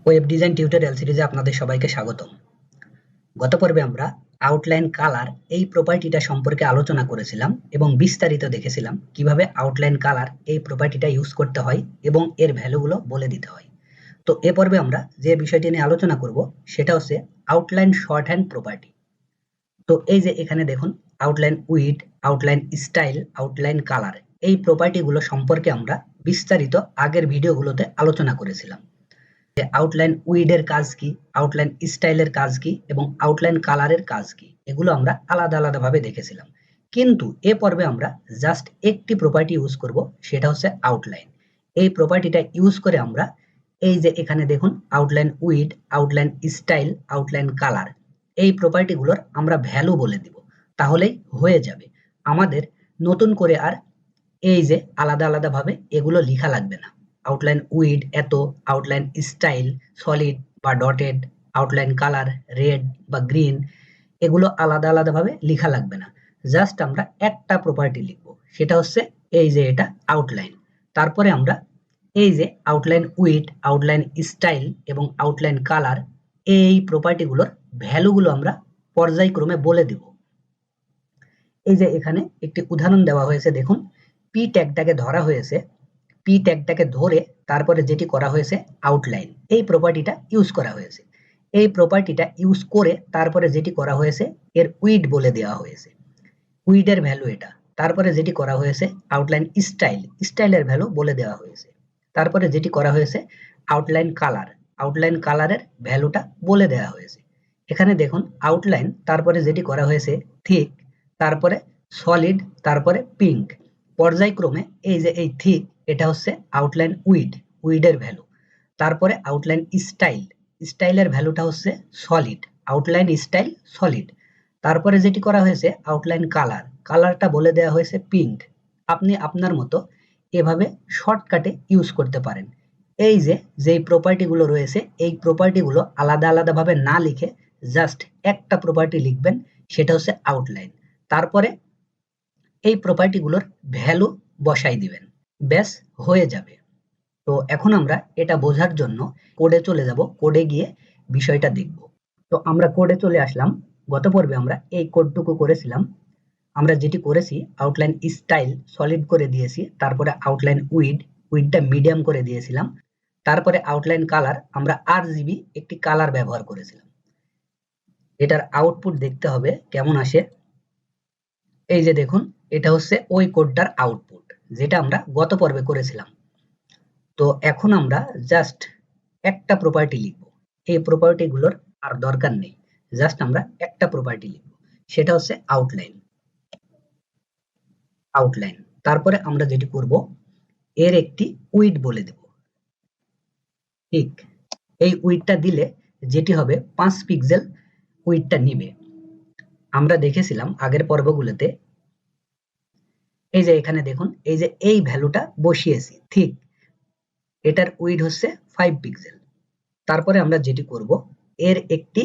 Web design tutorial সিরিজে আপনাদের সবাইকে স্বাগতম। গত পর্বে আমরা আউটলাইন কালার এই প্রপার্টিটা সম্পর্কে আলোচনা করেছিলাম এবং বিস্তারিত দেখেছিলাম কিভাবে আউটলাইন কালার এই প্রপার্টিটা ইউজ করতে হয় এবং এর ভ্যালুগুলো বলে দিতে হয়। তো এ পর্বে আমরা যে বিষয়টি নিয়ে আলোচনা করব সেটা হচ্ছে আউটলাইন শর্ট হ্যান্ড প্রপার্টি। তো এই যে এখানে দেখুন outline weed, outline style, outline colour এই প্রপার্টিগুলো সম্পর্কে আমরা বিস্তারিত আগের ভিডিওগুলোতে আলোচনা করেছিলাম। আউটলাইন উইডের কাজ কি, আউটলাইন স্টাইলের কাজ কি এবং আউটলাইন কালারের কাজ কি, এগুলো আমরা আলাদা আলাদা ভাবে দেখেছিলাম। কিন্তু এ পর্বে আমরা জাস্ট একটি প্রপার্টি ইউজ করব, সেটা হচ্ছে আউটলাইন। এই প্রপার্টিটা ইউজ করে আমরা এই যে এখানে দেখুন outline weed, outline style, outline colour এই প্রপার্টিগুলোর আমরা ভ্যালু বলে দিব, তাহলেই হয়ে যাবে। আমাদের নতুন করে আর এই যে আলাদা আলাদা ভাবে এগুলো লেখা লাগবে না। আউটলাইন উইড এত, আউটলাইন স্টাইল সলিড বা ডটেড, আউটলাইন কালার রেড বা গ্রিন, এগুলো আলাদা আলাদা ভাবে লেখা লাগবে না। জাস্ট আমরা একটা প্রপার্টি লিখবো, সেটা হচ্ছে এই যে এটা আউটলাইন। তারপরে আমরা এই যে আউটলাইন উইড, আউটলাইন স্টাইল এবং আউটলাইন কালার এই প্রপার্টিগুলোর ভ্যালুগুলো আমরা পর্যায়ক্রমে বলে দিব। এই যে এখানে একটি উদাহরণ দেওয়া হয়েছে, দেখুন পি ট্যাগটাকে ধরা হয়েছে, পি ট্যাগটাকে ধরে তারপরে যেটি করা হয়েছে আউটলাইন এই প্রপার্টিটা ইউজ করা হয়েছে। এই প্রপার্টিটা ইউজ করে তারপরে যেটি করা হয়েছে এর উইড বলে দেওয়া হয়েছে, উইডের ভ্যালু এটা। তারপরে যেটি করা হয়েছে আউটলাইন স্টাইল, স্টাইলের ভ্যালু বলে দেওয়া হয়েছে। তারপরে যেটি করা হয়েছে আউটলাইন কালার, আউটলাইন কালারের ভ্যালুটা বলে দেওয়া হয়েছে। এখানে দেখুন আউটলাইন, তারপরে যেটি করা হয়েছে থিক, তারপরে সলিড, তারপরে পিঙ্ক। পর্যায়ক্রমে এই যে এই থিক এটা হচ্ছে আউটলাইন উইড, উইডের ভ্যালু। তারপরে আউটলাইন স্টাইল, স্টাইলের ভ্যালুটা হচ্ছে সলিড, আউটলাইন স্টাইল সলিড। তারপরে যেটি করা হয়েছে আউটলাইন কালার, কালারটা বলে দেওয়া হয়েছে পিঙ্ক। আপনি আপনার মতো এভাবে শর্টকাটে ইউজ করতে পারেন। এই যে যেই প্রপার্টিগুলো রয়েছে এই প্রপার্টিগুলো আলাদা আলাদা ভাবে না লিখে জাস্ট একটা প্রপার্টি লিখবেন, সেটা হচ্ছে আউটলাইন। তারপরে এই প্রপার্টিগুলোর ভ্যালু বসাই দিবেন, ব্যাস হয়ে যাবে। তো এখন আমরা এটা বোঝার জন্য কোডে চলে যাব, কোডে গিয়ে বিষয়টা দেখব। তো আমরা কোডে চলে আসলাম। গত পর্বে আমরা এই কোডটুকু করেছিলাম। আমরা যেটি করেছি আউটলাইন স্টাইল সলিড করে দিয়েছি, তারপরে আউটলাইন উইড, উইডটা মিডিয়াম করে দিয়েছিলাম। তারপরে আউটলাইন কালার আমরা RGB একটি কালার ব্যবহার করেছিলাম। এটার আউটপুট দেখতে হবে কেমন আসে। এই যে দেখুন এটা হচ্ছে ওই কোডটার আউটপুট, যেটা আমরা গত পর্বে করেছিলাম। তো এখন আমরা জাস্ট একটা প্রপার্টি লিখব, এই প্রপার্টিগুলোর আর দরকার নেই, জাস্ট আমরা একটা প্রপার্টি লিখব, সেটা হচ্ছে আউটলাইন। আউটলাইন তারপরে আমরা যেটি করব এর একটি উইড বলে দেব। ঠিক এই উইডটা দিলে যেটি হবে 5 পিক্সেল উইডটা নিবে। আমরা দেখেছিলাম আগের পর্বগুলোতে। এই যে এখানে দেখুন এই যে এই ভ্যালুটা বসিয়েছি, ঠিক এটার উইড হচ্ছে 5 পিক্সেল। তারপরে আমরা যেটি করব এর একটি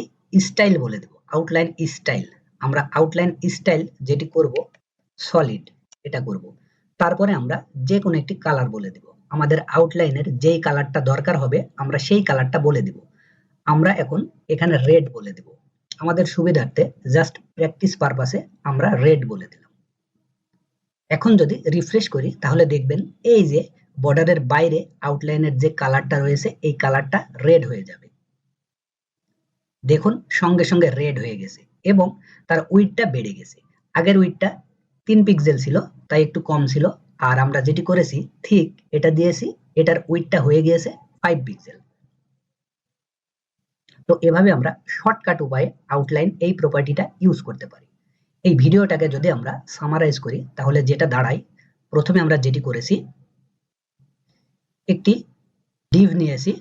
স্টাইল বলে দেব, আউটলাইন স্টাইল। আমরা আউটলাইন স্টাইল যেটি করব সলিড, এটা করব। তারপরে আমরা যে কোনো একটি কালার বলে দেব, আমাদের আউটলাইনের যেই কালারটা দরকার হবে আমরা সেই কালারটা বলে দেব। আমরা এখন এখানে রেড বলে দেব, আমাদের সুবিধার্থে জাস্ট প্র্যাকটিস পারপাসে আমরা রেড বলে দিলাম। এখন যদি রিফ্রেশ করি তাহলে দেখবেন এই যে বর্ডারের বাইরে আউটলাইনের যে কালারটা রয়েছে এই কালারটা রেড হয়ে যাবে। দেখুন সঙ্গে সঙ্গে রেড হয়ে গেছে এবং তার উইডটা বেড়ে গেছে। আগের উইডটা 3 পিক্সেল ছিল, তাই একটু কম ছিল। আর আমরা যেটি করেছি ঠিক এটা দিয়েছি, এটার উইডটা হয়ে গিয়েছে 5 পিক্সেল। তো এভাবে আমরা শর্টকাট উপায়ে আউটলাইন এই প্রপার্টিটা ইউজ করতে পারি। এই ভিডিওটাকে যদি আমরা সামারাইজ করি তাহলে যেটা দাঁড়ায়, প্রথমে আমরা যেটি করেছি একটি ডিভ নিয়েছি,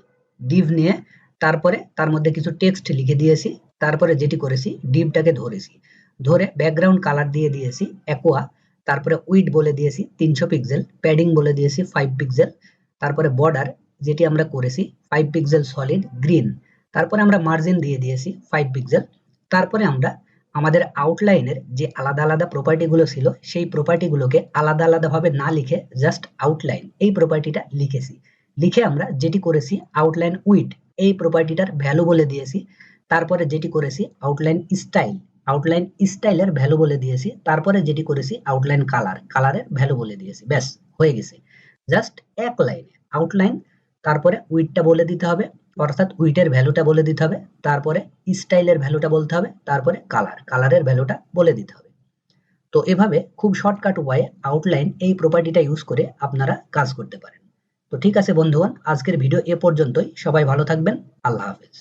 ডিভ নিয়ে তারপরে তার মধ্যে কিছু টেক্সট লিখে দিয়েছি। তারপরে যেটি করেছি ডিভটাকে ধরেছি, ধরে ব্যাকগ্রাউন্ড কালার দিয়ে দিয়েছি অ্যাকোয়া। তারপরে উইড বলে দিয়েছি 300 পিক্সেল, প্যাডিং বলে দিয়েছি 5 পিক্সেল। তারপরে বর্ডার যেটি আমরা করেছি 5 পিক্সেল সলিড গ্রিন। তারপরে আমরা মার্জিন দিয়ে দিয়েছি 5 পিক্সেল। তারপরে আমরা আমাদের আউটলাইনের যে আলাদা আলাদা প্রপার্টিগুলো ছিল সেই প্রপার্টিগুলোকে আলাদা আলাদা ভাবে না লিখে জাস্ট আউটলাইন এই প্রপার্টিটা লিখেছি। লিখে আমরা যেটি করেছি আউটলাইন উইড এই প্রপার্টিটার ভ্যালু বলে দিয়েছি, তারপরে যেটি করেছি আউটলাইন স্টাইল, আউটলাইন স্টাইলের ভ্যালু বলে দিয়েছি, তারপরে যেটি করেছি আউটলাইন কালার, কালারের ভ্যালু বলে দিয়েছি, ব্যাস হয়ে গেছে। জাস্ট এক লাইনে আউটলাইন, তারপরে উইডথটা বলে দিতে হবে, অর্থাৎ উইডথের ভ্যালুটা বলে দিতে হবে, তারপরে স্টাইলের ভ্যালুটা বলতে হবে, তারপরে কালার, কালারের ভ্যালুটা বলে দিতে হবে। তো এভাবে খুব শর্টকাট উপায়ে আউটলাইন এই প্রপার্টিটা ইউজ করে আপনারা কাজ করতে পারেন। তো ঠিক আছে বন্ধুগণ, আজকের ভিডিও এ পর্যন্তই। সবাই ভালো থাকবেন। আল্লাহ হাফেজ।